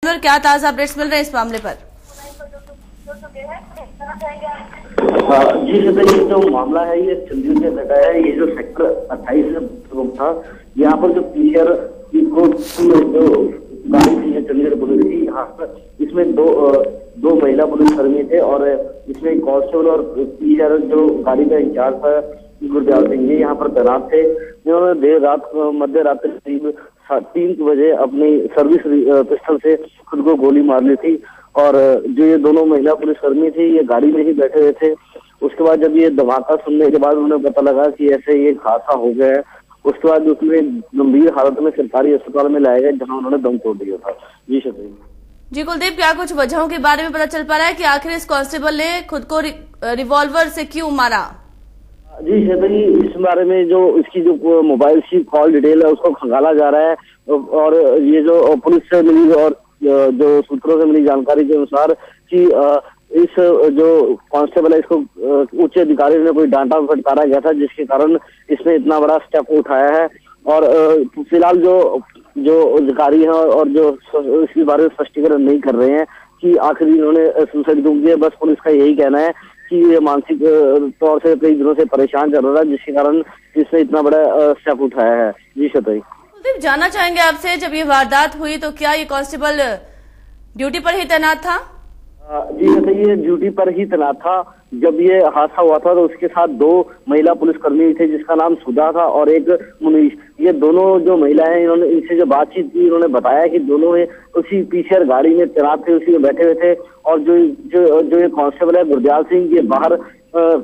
क्या ताजा अपडेट्स मिल रहे हैं इस मामले पर? जी सर, ये जो मामला है ये चंडीगढ़ से घटा है। ये जो सेक्टर 28 था, यहाँ पर जो पीसीआर को जो गाड़ी थी चंडीगढ़ पुलिस की, यहाँ पर इसमें दो महिला पुलिसकर्मी थे और इसमें कांस्टेबल और पीसीआर जो गाड़ी का इंचार्ज था गुरदयाल सिंह जी यहाँ पर तैनात थे। इन्होंने देर रात मध्य रात्रि करीब 3 बजे अपनी सर्विस पिस्टल से खुद को गोली मार ली थी और जो ये दोनों महिला पुलिसकर्मी थी ये गाड़ी में ही बैठे हुए थे। उसके बाद जब ये धमाका सुनने के बाद उन्हें पता लगा कि ऐसे ये हादसा हो गया है। उसके बाद उसमें गंभीर हालत में सरकारी अस्पताल में लाया गया जहां उन्होंने दम तोड़ दिया था। जी शताई जी कुलदीप, क्या कुछ वजहों के बारे में पता चल पा रहा है कि आखिर इस कांस्टेबल ने खुद को रिवॉल्वर से क्यों मारा? जी शताई, इस बारे में जो इसकी जो मोबाइल की कॉल डिटेल है उसको खंगाला जा रहा है और ये जो पुलिस से मिली और जो सूत्रों से मिली जानकारी के अनुसार कि इस जो कांस्टेबल है इसको उच्च अधिकारी ने कोई डांटा फटकारा गया था जिसके कारण इसने इतना बड़ा स्टेप उठाया है। और फिलहाल जो अधिकारी हैं और जो इसके बारे में स्पष्टीकरण नहीं कर रहे हैं कि आखिर इन्होंने सुसाइड क्यों किया। बस पुलिस का यही कहना है कि ये मानसिक तौर से कई दिनों से परेशान चल रहा था जिसके कारण इसने इतना बड़ा स्टेप उठाया है। जी शताई, जानना चाहेंगे आपसे, जब ये वारदात हुई तो क्या ये कांस्टेबल ड्यूटी पर ही तैनात था? जी शताई, ये ड्यूटी पर ही तैनात था। जब ये हादसा हुआ था तो उसके साथ 2 महिला पुलिसकर्मी थे जिसका नाम सुधा था और एक मुनीश। ये दोनों जो महिलाएं इन्होंने इनसे जो बातचीत की इन्होंने बताया कि दोनों उसी पीसीआर गाड़ी में तैनात थे, उसी में बैठे हुए थे और जो ये कांस्टेबल है गुरदयाल सिंह ये बाहर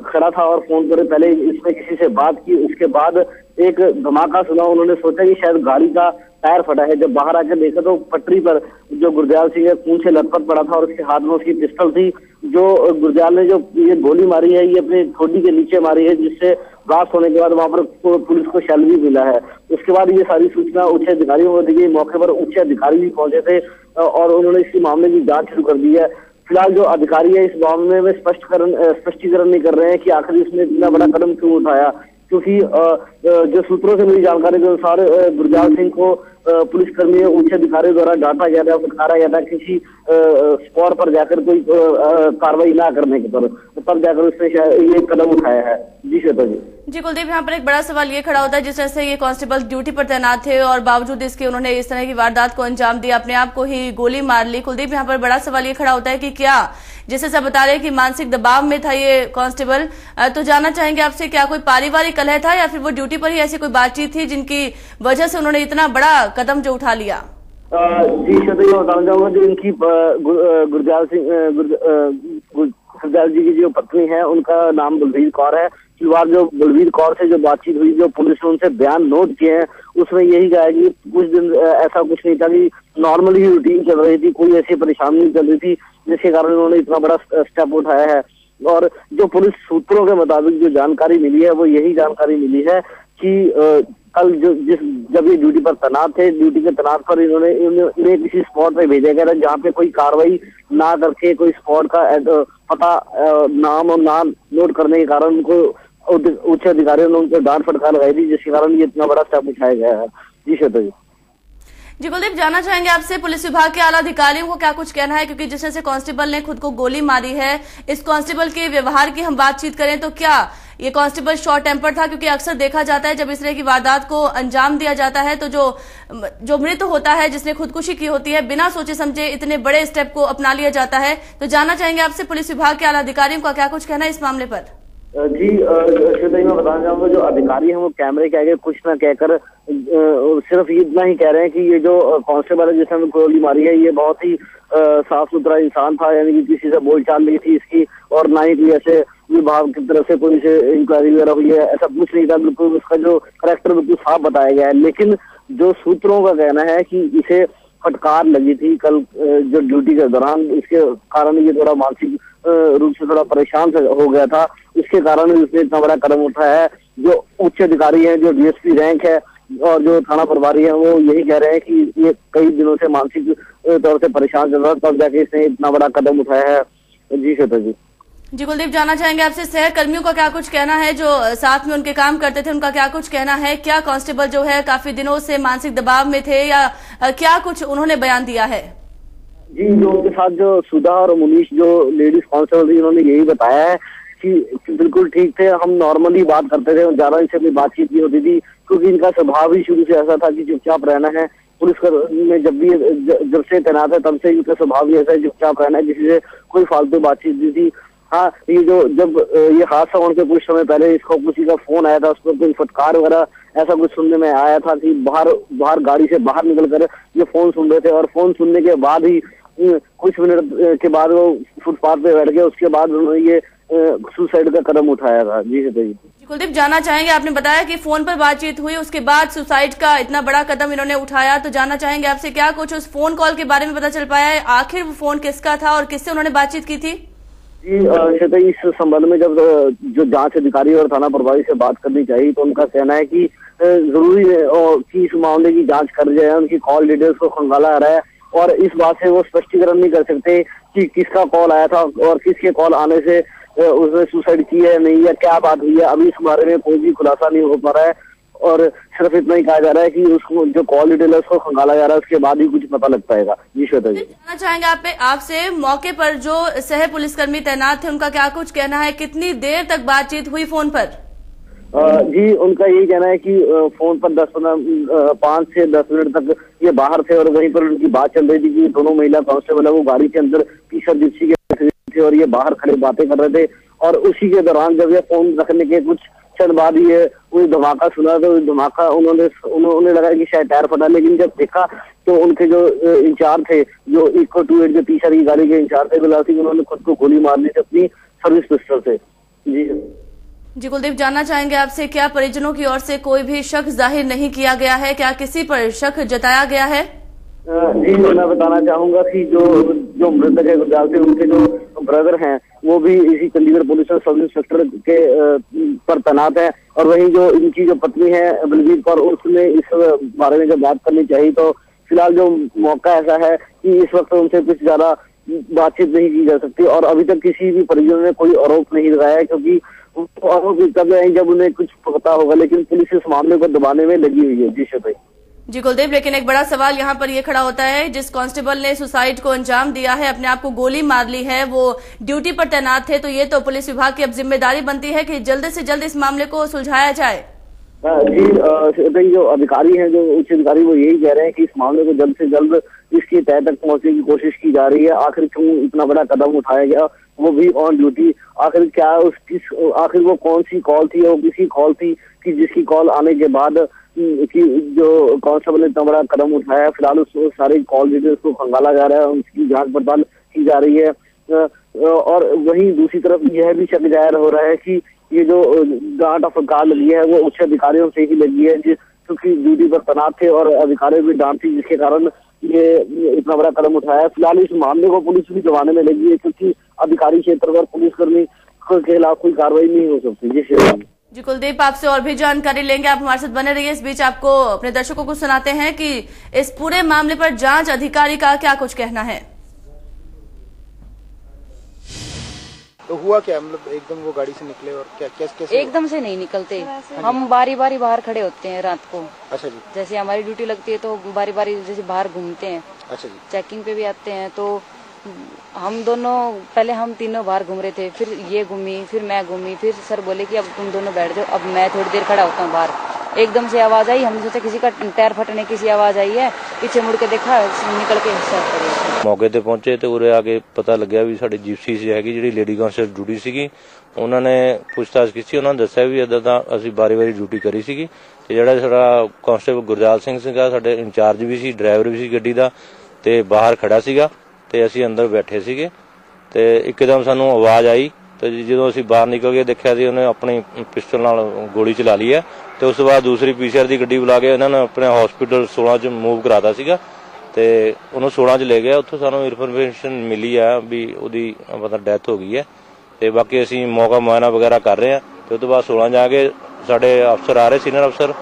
खड़ा था और फोन पर पहले इसने किसी से बात की। उसके बाद एक धमाका सुना, उन्होंने सोचा कि शायद गाड़ी का टायर फटा है। जब बाहर आकर देखा तो पटरी पर जो गुरदयाल सिंह है खून से लथपथ पड़ा था और उसके हाथ में उसकी पिस्टल थी। जो गुरदयाल ने जो ये गोली मारी है ये अपनी ठोडी के नीचे मारी है जिससे ब्लास्ट होने के बाद वहां पर पुलिस को शैल भी मिला है। उसके बाद ये सारी सूचना उच्च अधिकारियों को दी गई। मौके पर उच्च अधिकारी भी पहुंचे थे और उन्होंने इसी मामले की जांच शुरू कर दी है। फिलहाल जो अधिकारी है इस मामले में स्पष्टीकरण नहीं कर रहे हैं कि आखिर इसने इतना बड़ा कदम क्यों उठाया, क्योंकि जो सूत्रों से मिली जानकारी के अनुसार गुरदयाल सिंह को पुलिसकर्मी उच्च अधिकारियों द्वारा डांटा गया था, फटकारा गया था किसी स्पॉट पर जाकर कोई कार्रवाई ना करने के तब जाकर उसने ये कदम उठाया है। जी श्वेता जी कुलदीप, यहाँ पर एक बड़ा सवाल ये खड़ा होता है जिस तरह से ये कांस्टेबल ड्यूटी पर तैनात थे और बावजूद इसके उन्होंने इस तरह की वारदात को अंजाम दिया, अपने आप को ही गोली मार ली। कुलदीप, यहाँ पर बड़ा सवाल ये खड़ा होता है कि क्या जैसे सब बता रहे हैं कि मानसिक दबाव में था ये कांस्टेबल, तो जानना चाहेंगे आपसे क्या कोई पारिवारिक कलह था या फिर वो ड्यूटी पर ही ऐसी कोई बातचीत थी जिनकी वजह से उन्होंने इतना बड़ा कदम जो उठा लिया? जी शताई, मैं बताना चाहूंगा जो इनकी गुरदयाल जी की जो पत्नी है उनका नाम बलवीर कौर है। फिलहाल जो बलवीर कौर से जो बातचीत हुई, जो पुलिस ने उनसे बयान नोट किए हैं उसमें यही कहा कि कुछ दिन ऐसा कुछ नहीं था कि नॉर्मली ही रूटीन चल रही थी, कोई ऐसी परेशानी नहीं चल रही थी जिसके कारण उन्होंने इतना बड़ा स्टेप उठाया है। और जो पुलिस सूत्रों के मुताबिक जो जानकारी मिली है वो यही जानकारी मिली है कि कल जब ये ड्यूटी पर तैनात थे, ड्यूटी के तैनात पर इन्हें किसी स्पॉट पे भेजा गया था जहाँ पे कोई कार्रवाई ना करके कोई स्पॉट का पता नाम और नाम नोट करने के कारण उनको उच्च अधिकारियों ने उनको डांट फटकार लगाई थी जिसके कारण ये इतना बड़ा स्टेप उठाया गया है। जी श्वेता जी कुलदीप, जानना चाहेंगे आपसे पुलिस विभाग के आला अधिकारियों को क्या कुछ कहना है, क्योंकि जिस तरह से कांस्टेबल ने खुद को गोली मारी है, इस कांस्टेबल के व्यवहार की हम बातचीत करें तो क्या ये कांस्टेबल शॉर्ट टेम्पर था? क्योंकि अक्सर देखा जाता है जब इस तरह की वारदात को अंजाम दिया जाता है तो जो मृत होता है, जिसने खुदकुशी की होती है, बिना सोचे समझे इतने बड़े स्टेप को अपना लिया जाता है। तो जानना चाहेंगे आपसे पुलिस विभाग के आला अधिकारियों का क्या कुछ कहना है इस मामले पर? जी श्वेता, मैं बताना चाहूंगा जो अधिकारी हैं वो कैमरे के आगे कुछ ना कहकर सिर्फ इतना ही कह रहे हैं कि ये जो कांस्टेबल है जिसने गोली मारी है ये बहुत ही साफ सुथरा इंसान था, यानी कि किसी से बोलचाल नहीं थी इसकी और ना ही कोई ऐसे विभाग की तरफ से कोई से इंक्वायरी वगैरह हुई है, ऐसा कुछ नहीं था। बिल्कुल उसका जो करैक्टर बिल्कुल साफ बताया गया है। लेकिन जो सूत्रों का कहना है कि इसे फटकार लगी थी कल जो ड्यूटी के दौरान, इसके कारण ये थोड़ा मानसिक रूप से थोड़ा परेशान हो गया था, इसके कारण उसने इतना बड़ा कदम उठाया है। जो उच्च अधिकारी हैं, जो डीएसपी रैंक है और जो थाना प्रभारी है वो यही कह रहे हैं कि ये कई दिनों से मानसिक तौर से परेशान चल रहा था, तब जाके इसने इतना बड़ा कदम उठाया है। जी श्वेता जी कुलदीप, जानना चाहेंगे आपसे सहकर्मियों का क्या कुछ कहना है, जो साथ में उनके काम करते थे उनका क्या कुछ कहना है? क्या कांस्टेबल जो है काफी दिनों से मानसिक दबाव में थे या क्या कुछ उन्होंने बयान दिया है? जी, जो उनके साथ जो सुधा और मुनीश जो लेडीज कांस्टेबल थी, उन्होंने यही बताया है कि बिल्कुल ठीक थे, हम नॉर्मली बात करते थे, ज्यादा इनसे कोई बातचीत नहीं होती थी, क्योंकि इनका स्वभाव ही शुरू से ऐसा था कि चुपचाप रहना है। पुलिस में जब से तैनात है तब से इनका स्वभाव ही ऐसा है, चुपचाप रहना है, किसी से कोई फालतू बातचीत नहीं थी। हाँ, ये जब ये हादसा होने के कुछ समय पहले इसको किसी का फोन आया था, उसको कोई फटकार वगैरह ऐसा कुछ सुनने में आया था कि बाहर गाड़ी से बाहर निकलकर ये फोन सुन रहे थे, और फोन सुनने के बाद ही कुछ मिनट के बाद वो फुटपाथ पे बैठ गए। उसके बाद उन्होंने ये सुसाइड का कदम उठाया था। जी बताइए। कुलदीप, जानना चाहेंगे, आपने बताया कि फोन पर बातचीत हुई, उसके बाद सुसाइड का इतना बड़ा कदम इन्होंने उठाया, तो जानना चाहेंगे आपसे क्या कुछ उस फोन कॉल के बारे में पता चल पाया है? आखिर वो फोन किसका था और किससे उन्होंने बातचीत की थी? जी, इस संबंध में जब जो जांच अधिकारी और थाना प्रभारी से बात करनी चाहिए, तो उनका कहना है कि जरूरी है कि इस मामले की जांच कर जाए, उनकी कॉल डिटेल्स को खंगाला आ रहा है, और इस बात से वो स्पष्टीकरण नहीं कर सकते कि किसका कॉल आया था और किसके कॉल आने से उसने सुसाइड की है नहीं, या क्या बात हुई है। अभी इस बारे में कोई भी खुलासा नहीं हो पा रहा है, और सिर्फ इतना ही कहा जा रहा है कि उसको जो कॉल डिटेल है उसको खंगाला जा रहा है, उसके बाद ही कुछ पता लग पाएगा। जी श्वेता जी, जानना चाहेंगे आपसे मौके पर जो सह पुलिसकर्मी तैनात थे, उनका क्या कुछ कहना है? कितनी देर तक बातचीत हुई फोन पर? जी, उनका यही कहना है कि फोन पर 5 से 10 मिनट तक ये बाहर थे, और वहीं पर उनकी बात चल रही थी कि दोनों महिला कांस्टेबल है वो गाड़ी के अंदर पीछे जिप्सी के थे, और ये बाहर खड़े बातें कर रहे थे। और उसी के दौरान जब ये फोन रखने के कुछ क्षण बाद ही वो धमाका सुना, तो धमाका उन्होंने लगा कि शायद टायर फटा, लेकिन जब देखा तो उनके जो इंचार्ज थे, जो इको 28 जो पीछे की गाड़ी के इंचार्ज थे गुलाब सिंह, उन्होंने खुद को गोली मार ली थी अपनी सर्विस पिस्टल से। जी कुलदीप, जानना चाहेंगे आपसे, क्या परिजनों की ओर से कोई भी शक जाहिर नहीं किया गया है? क्या किसी पर शक जताया गया है? जी, मैं बताना चाहूंगा कि जो मृतक है गुरजाल सिंह, उनके जो ब्रदर हैं वो भी इसी चंडीगढ़ पुलिस में सब इंस्पेक्टर के पर तैनात है, और वहीं जो इनकी जो पत्नी है बलवीर कौर, उसने इस बारे में जब बात करनी चाहिए, तो फिलहाल जो मौका ऐसा है कि इस वक्त उनसे कुछ ज्यादा बातचीत नहीं की जा सकती, और अभी तक किसी भी परिजन ने कोई आरोप नहीं लगाया है, क्योंकि आरोप तब है जब उन्हें कुछ पता होगा, लेकिन पुलिस इस मामले को दबाने में लगी हुई है। जी भाई। जी कुलदीप, लेकिन एक बड़ा सवाल यहाँ पर ये खड़ा होता है, जिस कांस्टेबल ने सुसाइड को अंजाम दिया है, अपने आप को गोली मार ली है, वो ड्यूटी पर तैनात थे, तो ये तो पुलिस विभाग की अब जिम्मेदारी बनती है कि जल्द से जल्द इस मामले को सुलझाया जाए। जी, जो अधिकारी हैं, जो उच्च अधिकारी, वो यही कह रहे हैं कि इस मामले को जल्द से जल्द इसकी तह तक पहुंचने की कोशिश की जा रही है। आखिर क्यों इतना बड़ा कदम उठाया गया, वो भी ऑन ड्यूटी? आखिर क्या आखिर वो कौन सी कॉल थी, वो किसी कॉल थी कि जिसकी कॉल आने के बाद कि जो कांस्टेबल ने इतना बड़ा कदम उठाया है? फिलहाल उस सारी कॉल डिटेल्स को खंगाला जा रहा है, उसकी जांच पड़ताल की जा रही है, और वहीं दूसरी तरफ यह भी शक जाहिर हो रहा है कि ये जो डांट और फटकार लगी है वो उच्च अधिकारियों से ही लगी है, क्योंकि ड्यूटी पर तैनात थे और अधिकारियों की डांट थी, जिसके कारण ये इतना बड़ा कदम उठाया है। फिलहाल इस मामले को पुलिस भी दबाने में लगी है, क्योंकि अधिकारी क्षेत्र पर पुलिसकर्मी के खिलाफ कोई कार्रवाई नहीं हो सकती। जी कुलदीप, आपसे और भी जानकारी लेंगे, आप हमारे साथ बने रहिए। इस बीच आपको अपने दर्शकों को सुनाते हैं कि इस पूरे मामले पर जांच अधिकारी का क्या कुछ कहना है। तो हुआ क्या, मतलब एकदम वो गाड़ी से निकले और क्या कैसे? एकदम से नहीं निकलते, हम बारी बारी बाहर खड़े होते हैं रात को। अच्छा जी। जैसे हमारी ड्यूटी लगती है तो बारी बारी जैसे बाहर घूमते हैं। अच्छा जी। चेकिंग पे भी आते हैं, तो हम दोनों पहले हम तीनों बाहर घूम रहे थे, फिर ये घूमी, फिर मैं घूमी, फिर सर बोले कि अब तुम दोनों बैठ जाओ, अब मैं थोड़ी देर खड़ा होता हूँ बाहर। एकदम से आवाज आई, हमने सोचा किसी का टायर फटने की सी आवाज आई है, पीछे मुड़ के देखा, निकल के मौके ਤੇ ਪਹੁੰਚੇ ਤੇ ਉਰੇ ਆ ਕੇ ਪਤਾ ਲੱਗਿਆ ਵੀ ਸਾਡੀ ਜਿਪਸੀ ਸੀ ਹੈਗੀ ਜਿਹੜੀ ਲੇਡੀ ਕਾਂਸਟੇਬਲ ਡਿਊਟੀ ਸੀਗੀ, ਉਹਨਾਂ ਨੇ ਪੁੱਛਤਾਛ ਕੀਤੀ, ਉਹਨਾਂ ਨੇ ਦੱਸਿਆ ਵੀ ਇਦਾਂ ਤਾਂ ਅਸੀਂ ਬਾਰੀ-ਬਾਰੀ ਡਿਊਟੀ ਕਰੀ ਸੀਗੀ, ਤੇ ਜਿਹੜਾ ਸਾਡਾ ਕਾਂਸਟੇਬਲ ਗੁਰਜਾਲ ਸਿੰਘ ਸੀਗਾ, ਸਾਡੇ ਇੰਚਾਰਜ ਵੀ ਸੀ, ਡਰਾਈਵਰ ਵੀ ਸੀ ਗੱਡੀ ਦਾ, ਤੇ ਬਾਹਰ ਖੜਾ ਸੀਗਾ, ਤੇ ਅਸੀਂ ਅੰਦਰ ਬੈਠੇ ਸੀਗੇ, ਤੇ ਇੱਕਦਮ ਸਾਨੂੰ ਆਵਾਜ਼ ਆਈ, ਤੇ ਜਦੋਂ ਅਸੀਂ ਬਾਹਰ ਨਿਕਲ ਕੇ ਦੇਖਿਆ ਸੀ ਉਹਨੇ ਆਪਣੀ ਪਿਸਟਲ ਨਾਲ ਗੋਲੀ ਚਲਾ ਲਈ ਹੈ, ਤੇ ਉਸ ਤੋਂ ਬਾਅਦ ਦੂਸਰੀ ਪੀਸੀਆਰ ਦੀ ਗੱਡੀ ਬੁਲਾ ਕੇ ਇਹਨਾਂ ਨੇ ਆਪਣੇ ਹਸਪੀਟਲ 16 ਚ ਮੂਵ ਕਰਾਤਾ ਸੀਗਾ, ਤੇ ਉਹਨੂੰ 16 ਚ ਲੈ ਗਿਆ। ਉੱਥੋਂ ਸਾਨੂੰ ਇਨਫੋਰਮੇਸ਼ਨ ਮਿਲੀ ਆ ਵੀ ਉਹਦੀ ਮਤਲਬ ਡੈਥ ਹੋ ਗਈ ਹੈ, ਤੇ ਬਾਕੀ ਅਸੀਂ ਮੌਕਾ ਮੁਆਇਨਾ ਵਗੈਰਾ ਕਰ ਰਹੇ ਹਾਂ, ਤੇ ਉਸ ਤੋਂ ਬਾਅਦ 16 ਜਾ ਕੇ ਸਾਡੇ ਅਫਸਰ ਆ ਰਹੇ ਸੀਨੀਅਰ ਅਫਸਰ,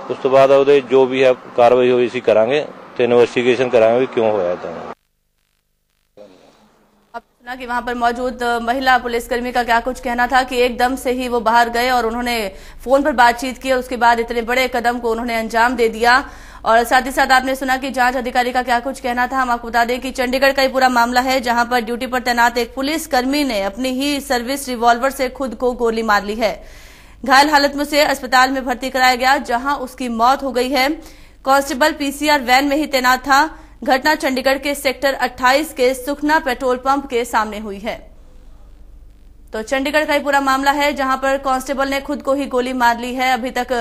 ਉਸ ਤੋਂ ਬਾਅਦ ਉਹਦੇ ਜੋ ਵੀ ਹੈ ਕਾਰਵਾਈ ਹੋਈ ਅਸੀਂ ਕਰਾਂਗੇ, ਤੇ ਇਨਵੈਸਟੀਗੇਸ਼ਨ ਕਰਾਂਗੇ ਵੀ ਕਿਉਂ ਹੋਇਆ ਇਦਾਂ। कि वहां पर मौजूद महिला पुलिसकर्मी का क्या कुछ कहना था कि एकदम से ही वो बाहर गए और उन्होंने फोन पर बातचीत की और उसके बाद इतने बड़े कदम को उन्होंने अंजाम दे दिया। और साथ ही साथ आपने सुना कि जांच अधिकारी का क्या कुछ कहना था। हम आपको बता दें कि चंडीगढ़ का ये पूरा मामला है, जहां पर ड्यूटी पर तैनात एक पुलिसकर्मी ने अपनी ही सर्विस रिवॉल्वर से खुद को गोली मार ली है। घायल हालत में उसे अस्पताल में भर्ती कराया गया, जहां उसकी मौत हो गई है। कांस्टेबल पीसीआर वैन में ही तैनात था। घटना चंडीगढ़ के सेक्टर 28 के सुखना पेट्रोल पंप के सामने हुई है। तो चंडीगढ़ का ये पूरा मामला है, जहां पर कांस्टेबल ने खुद को ही गोली मार ली है। अभी तक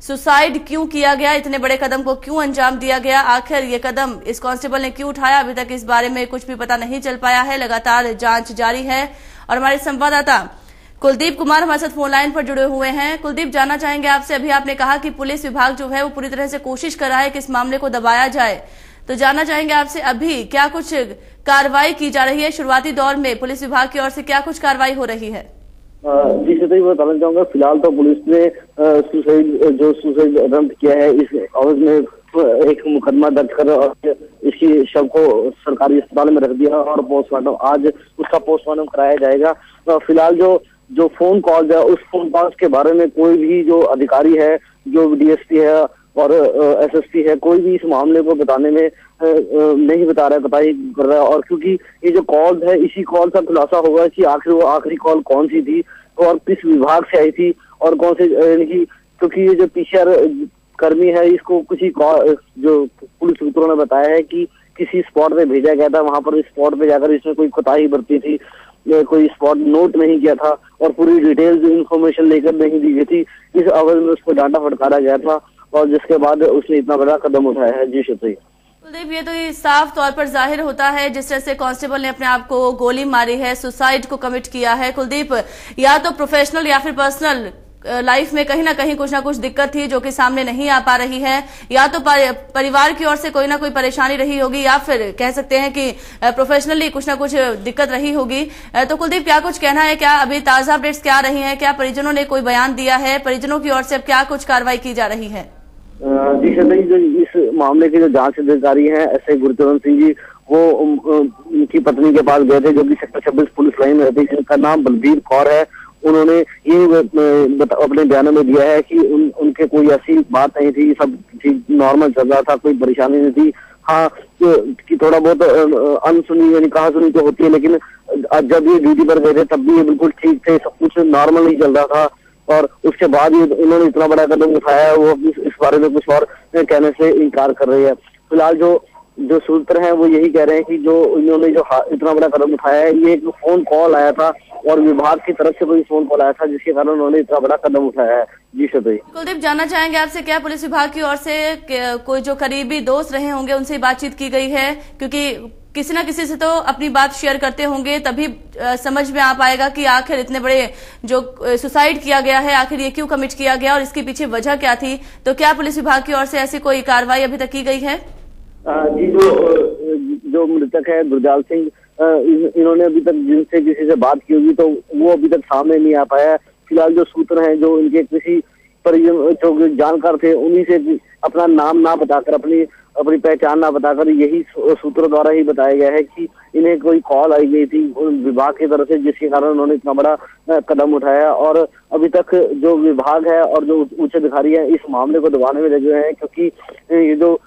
सुसाइड क्यों किया गया, इतने बड़े कदम को क्यों अंजाम दिया गया, आखिर ये कदम इस कांस्टेबल ने क्यों उठाया, अभी तक इस बारे में कुछ भी पता नहीं चल पाया है। लगातार जांच जारी है। और हमारे संवाददाता कुलदीप कुमार हमारे साथ फोन लाइन पर जुड़े हुए हैं। कुलदीप, जानना चाहेंगे आपसे, अभी आपने कहा कि पुलिस विभाग जो है वो पूरी तरह से कोशिश कर रहा है कि इस मामले को दबाया जाए, तो जानना चाहेंगे आपसे अभी क्या कुछ कार्रवाई की जा रही है? शुरुआती दौर में पुलिस विभाग की ओर से क्या कुछ कार्रवाई हो रही है? जी सही बताना चाहूंगा। फिलहाल तो पुलिस ने सुसाइड अटेम्प्ट किया है, इस एवज में एक मुकदमा दर्ज कर और इसकी शव को सरकारी अस्पताल में रख दिया और पोस्टमार्टम आज उसका पोस्टमार्टम कराया जाएगा। फिलहाल जो फोन कॉल है, उस फोन कॉल के बारे में कोई भी जो अधिकारी है, जो डीएसपी है और एसएसपी है, कोई भी इस मामले को बताने में नहीं बता रहा है, पता ही कर रहा है। और क्योंकि ये जो कॉल है, इसी कॉल का खुलासा होगा कि आखिर वो आखिरी कॉल कौन सी थी और किस विभाग से आई थी और कौन से, यानी कि क्योंकि ये जो पीसीआर कर्मी है, इसको किसी जो पुलिस सूत्रों ने बताया है कि किसी स्पॉट पे भेजा गया था, वहां पर स्पॉट पे जाकर इसने कोई कोताही बरती थी, कोई स्पॉट नोट नहीं किया था और पूरी डिटेल जो इन्फॉर्मेशन लेकर नहीं दी गई थी। इस अवध में उसको डांटा फटकारा गया था और जिसके बाद उसने इतना बड़ा कदम उठाया है। जी शताई। कुलदीप, ये तो ये साफ तौर पर जाहिर होता है जिस तरह से कांस्टेबल ने अपने आप को गोली मारी है, सुसाइड को कमिट किया है। कुलदीप, या तो प्रोफेशनल या फिर पर्सनल लाइफ में कहीं ना कहीं कुछ ना कुछ दिक्कत थी जो कि सामने नहीं आ पा रही है, या तो परिवार की ओर से कोई ना कोई परेशानी रही होगी, या फिर कह सकते हैं कि प्रोफेशनली कुछ ना कुछ दिक्कत रही होगी। तो कुलदीप, क्या कुछ कहना है? क्या अभी ताजा अपडेट्स क्या रही हैं? क्या परिजनों ने कोई बयान दिया है? परिजनों की ओर से अब क्या कुछ कार्रवाई की जा रही है? जी सही, जो इस मामले के जो जांच अधिकारी हैं एसआई गुरचरण सिंह जी, वो उनकी पत्नी के पास गए थे, जो कि सेक्टर 26 पुलिस लाइन में रहती है, जिनका नाम बलबीर कौर है। उन्होंने ये अपने बयानों में दिया है कि उनके कोई ऐसी बात नहीं थी, सब ठीक नॉर्मल चल रहा था, कोई परेशानी नहीं थी। हाँ, कि थोड़ा बहुत अनसुनी यानी कहा सुनी तो होती है, लेकिन जब ये ड्यूटी पर गए थे तब भी ये बिल्कुल ठीक थे, सब कुछ नॉर्मल ही चल रहा था। और उसके बाद ही उन्होंने इतना बड़ा कदम उठाया है, वो इस बारे में कुछ और कहने से इनकार कर रही है। फिलहाल जो सूत्र हैं वो यही कह रहे हैं कि जो इन्होंने जो इतना बड़ा कदम उठाया है, ये एक फोन कॉल आया था और विभाग की तरफ से कोई फोन कॉल आया था, जिसके कारण उन्होंने इतना बड़ा कदम उठाया है। जी सही। कुलदीप, जानना चाहेंगे आपसे, क्या पुलिस विभाग की ओर से कोई जो करीबी दोस्त रहे होंगे उनसे बातचीत की गई है? क्योंकि किसी ना किसी से तो अपनी बात शेयर करते होंगे, तभी समझ में आ पाएगा कि आखिर इतने बड़े जो सुसाइड किया गया है, आखिर ये क्यों कमिट किया गया और इसके पीछे वजह क्या थी। तो क्या पुलिस विभाग की ओर से ऐसी कोई कार्रवाई अभी तक की गई है? जी, जो मृतक है गुरजाल सिंह, इन्होंने अभी तक जिनसे किसी से बात की होगी तो वो अभी तक सामने नहीं आ पाया। फिलहाल जो सूत्र हैं, जो इनके किसी परिजन जो जानकार थे, उन्हीं से अपना नाम ना बताकर, अपनी पहचान ना बताकर, यही सूत्रों द्वारा ही बताया गया है कि इन्हें कोई कॉल आई गई थी विभाग की तरफ से, जिसके कारण उन्होंने इतना बड़ा कदम उठाया। और अभी तक जो विभाग है और जो उच्च अधिकारी है इस मामले को दबाने में लगे हुए हैं, क्योंकि ये जो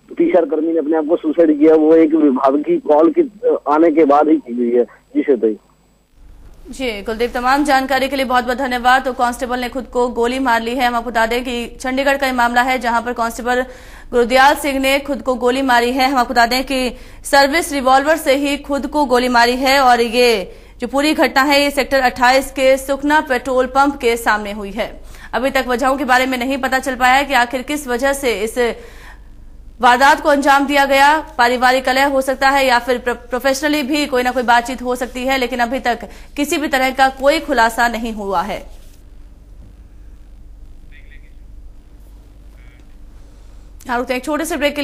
पीसीआर कर्मी ने अपने आप को सुसाइड किया, वो एक विभाग की कॉल की आने के बाद ही की गई है। जी सही। जी कुलदीप, तमाम जानकारी के लिए बहुत बहुत धन्यवाद। तो कांस्टेबल ने खुद को गोली मार ली है। हम आपको बता दें कि चंडीगढ़ का ये मामला है, जहां पर कांस्टेबल गुरदयाल सिंह ने खुद को गोली मारी है। हम आपको बता दें कि सर्विस रिवॉल्वर से ही खुद को गोली मारी है और ये जो पूरी घटना है ये सेक्टर 28 के सुखना पेट्रोल पंप के सामने हुई है। अभी तक वजहों के बारे में नहीं पता चल पाया है कि आखिर किस वजह से इस वारदात को अंजाम दिया गया। पारिवारिक कलह हो सकता है या फिर प्रोफेशनली भी कोई ना कोई बातचीत हो सकती है, लेकिन अभी तक किसी भी तरह का कोई खुलासा नहीं हुआ है। एक छोटे से ब्रेक